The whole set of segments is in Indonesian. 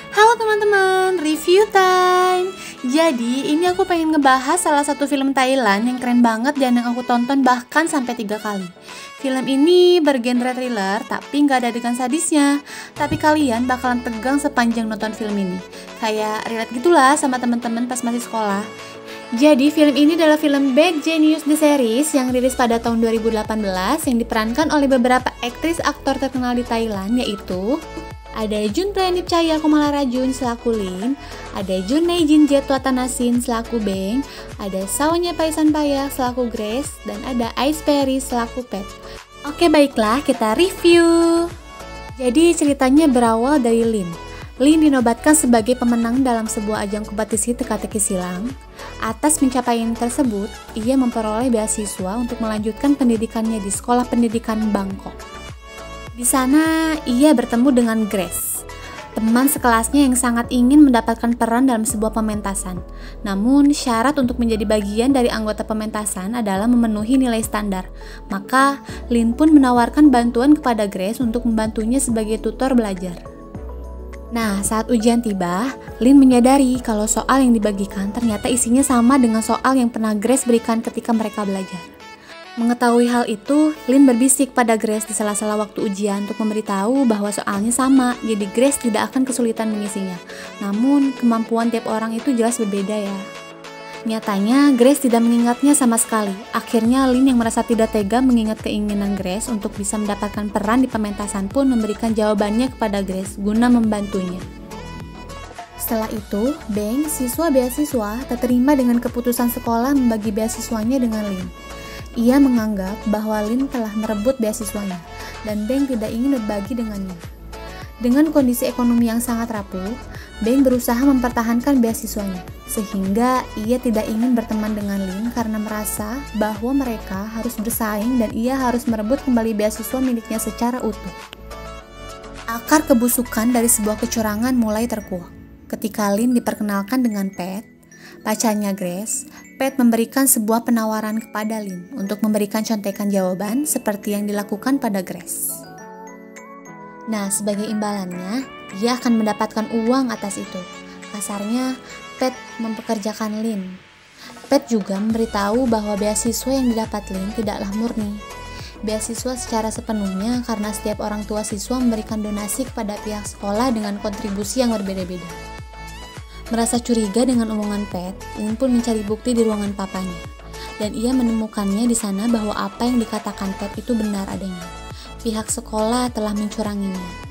Halo teman-teman, review time. Jadi ini aku pengen ngebahas salah satu film Thailand yang keren banget dan yang aku tonton bahkan sampai 3 kali. Film ini bergenre thriller tapi nggak ada adegan sadisnya. Tapi kalian bakalan tegang sepanjang nonton film ini. Kayak relate gitulah sama teman-teman pas masih sekolah. Jadi film ini adalah film Bad Genius The Series yang rilis pada tahun 2018 yang diperankan oleh beberapa aktris aktor terkenal di Thailand, yaitu ada Jun Pranipcaya Komalarajun selaku Lin, ada Jun Naejin Jetwatanasin selaku Beng, ada Saonya Paisanpayak selaku Grace, dan ada Ice Perry selaku Pet. Oke, baiklah kita review. Jadi ceritanya berawal dari Lin. Lin dinobatkan sebagai pemenang dalam sebuah ajang kompetisi teka-teki silang. Atas pencapaian tersebut, ia memperoleh beasiswa untuk melanjutkan pendidikannya di Sekolah Pendidikan Bangkok. Di sana, ia bertemu dengan Grace, teman sekelasnya yang sangat ingin mendapatkan peran dalam sebuah pementasan. Namun, syarat untuk menjadi bagian dari anggota pementasan adalah memenuhi nilai standar. Maka, Lin pun menawarkan bantuan kepada Grace untuk membantunya sebagai tutor belajar. Nah, saat ujian tiba, Lin menyadari kalau soal yang dibagikan ternyata isinya sama dengan soal yang pernah Grace berikan ketika mereka belajar. Mengetahui hal itu, Lin berbisik pada Grace di sela-sela waktu ujian untuk memberitahu bahwa soalnya sama, jadi Grace tidak akan kesulitan mengisinya. Namun, kemampuan tiap orang itu jelas berbeda ya. Nyatanya, Grace tidak mengingatnya sama sekali. Akhirnya, Lin yang merasa tidak tega mengingat keinginan Grace untuk bisa mendapatkan peran di pementasan pun memberikan jawabannya kepada Grace guna membantunya. Setelah itu, Beng, siswa beasiswa, tak terima dengan keputusan sekolah membagi beasiswanya dengan Lin. Ia menganggap bahwa Lin telah merebut beasiswanya, dan Beng tidak ingin berbagi dengannya. Dengan kondisi ekonomi yang sangat rapuh, Beng berusaha mempertahankan beasiswanya, sehingga ia tidak ingin berteman dengan Lin karena merasa bahwa mereka harus bersaing dan ia harus merebut kembali beasiswa miliknya secara utuh. Akar kebusukan dari sebuah kecurangan mulai terkuak. Ketika Lin diperkenalkan dengan Pet, pacarnya Grace, Pet memberikan sebuah penawaran kepada Lin untuk memberikan contekan jawaban seperti yang dilakukan pada Grace. Nah, sebagai imbalannya, ia akan mendapatkan uang atas itu. Kasarnya, Pet mempekerjakan Lin. Pet juga memberitahu bahwa beasiswa yang didapat Lin tidaklah murni. Beasiswa secara sepenuhnya karena setiap orang tua siswa memberikan donasi kepada pihak sekolah dengan kontribusi yang berbeda-beda. Merasa curiga dengan omongan Pet, Lin pun mencari bukti di ruangan papanya. Dan ia menemukannya di sana bahwa apa yang dikatakan Pet itu benar adanya. Pihak sekolah telah mencuranginya.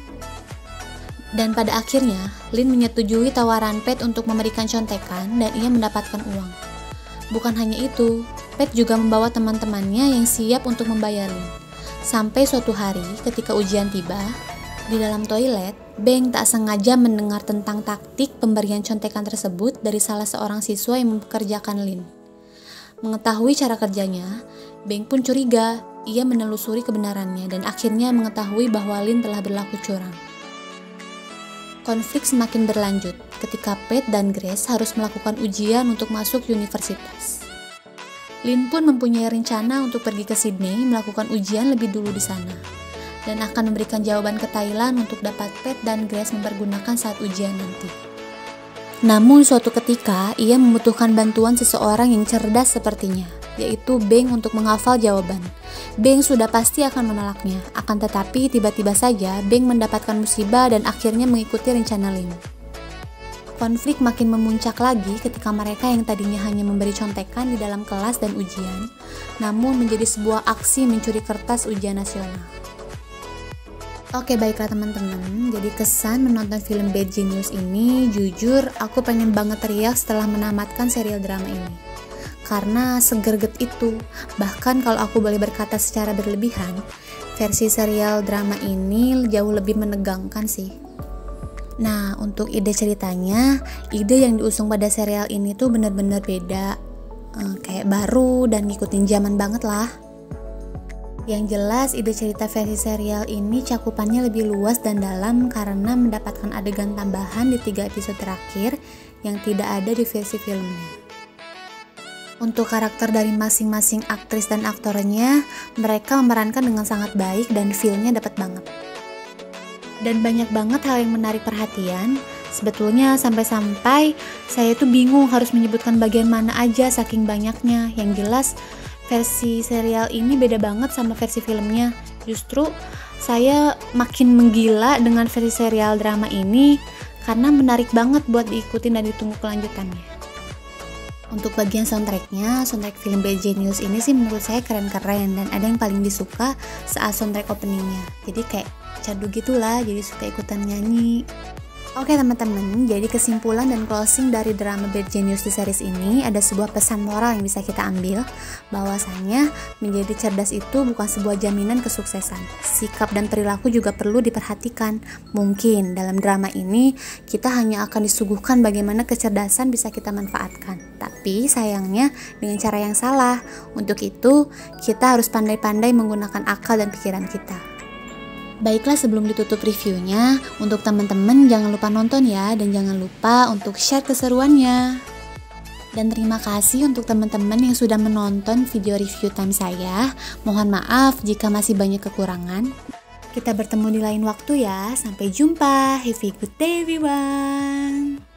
Dan pada akhirnya, Lin menyetujui tawaran Pet untuk memberikan contekan dan ia mendapatkan uang. Bukan hanya itu, Pet juga membawa teman-temannya yang siap untuk membayar Lin. Sampai suatu hari ketika ujian tiba, di dalam toilet, Beng tak sengaja mendengar tentang taktik pemberian contekan tersebut dari salah seorang siswa yang mempekerjakan Lin. Mengetahui cara kerjanya, Beng pun curiga. Ia menelusuri kebenarannya dan akhirnya mengetahui bahwa Lin telah berlaku curang. Konflik semakin berlanjut ketika Pet dan Grace harus melakukan ujian untuk masuk universitas. Lin pun mempunyai rencana untuk pergi ke Sydney melakukan ujian lebih dulu di sana dan akan memberikan jawaban ke Thailand untuk dapat Pet dan Grace mempergunakan saat ujian nanti. Namun suatu ketika ia membutuhkan bantuan seseorang yang cerdas sepertinya, yaitu Beng untuk menghafal jawaban. Beng sudah pasti akan menolaknya, akan tetapi tiba-tiba saja Beng mendapatkan musibah dan akhirnya mengikuti rencana Lin. Konflik makin memuncak lagi ketika mereka yang tadinya hanya memberi contekan di dalam kelas dan ujian, namun menjadi sebuah aksi mencuri kertas ujian nasional. Oke, baiklah teman-teman, jadi kesan menonton film Bad Genius ini, jujur aku pengen banget teriak setelah menamatkan serial drama ini. Karena segerget itu, bahkan kalau aku boleh berkata secara berlebihan, versi serial drama ini jauh lebih menegangkan sih. Nah, untuk ide ceritanya, ide yang diusung pada serial ini tuh bener-bener beda, kayak baru dan ngikutin zaman banget lah. Yang jelas, ide cerita versi serial ini cakupannya lebih luas dan dalam karena mendapatkan adegan tambahan di 3 episode terakhir yang tidak ada di versi filmnya. Untuk karakter dari masing-masing aktris dan aktornya, mereka memerankan dengan sangat baik dan feel-nya dapat banget. Dan banyak banget hal yang menarik perhatian, Sebetulnya sampai-sampai saya tuh bingung harus menyebutkan bagian mana aja saking banyaknya. Yang jelas versi serial ini beda banget sama versi filmnya. Justru saya makin menggila dengan versi serial drama ini karena menarik banget buat diikutin dan ditunggu kelanjutannya. Untuk bagian soundtracknya, soundtrack film Bad Genius ini sih menurut saya keren-keren, dan ada yang paling disuka saat soundtrack openingnya. Jadi kayak candu gitulah, jadi suka ikutan nyanyi. Oke teman-teman, jadi kesimpulan dan closing dari drama Bad Genius di series ini ada sebuah pesan moral yang bisa kita ambil, bahwasanya menjadi cerdas itu bukan sebuah jaminan kesuksesan. Sikap dan perilaku juga perlu diperhatikan. Mungkin dalam drama ini kita hanya akan disuguhkan bagaimana kecerdasan bisa kita manfaatkan, tapi sayangnya dengan cara yang salah. Untuk itu kita harus pandai-pandai menggunakan akal dan pikiran kita. Baiklah, sebelum ditutup reviewnya, untuk teman-teman jangan lupa nonton ya, dan jangan lupa untuk share keseruannya. Dan terima kasih untuk teman-teman yang sudah menonton video review time saya. Mohon maaf jika masih banyak kekurangan. Kita bertemu di lain waktu ya. Sampai jumpa. Have a good day everyone.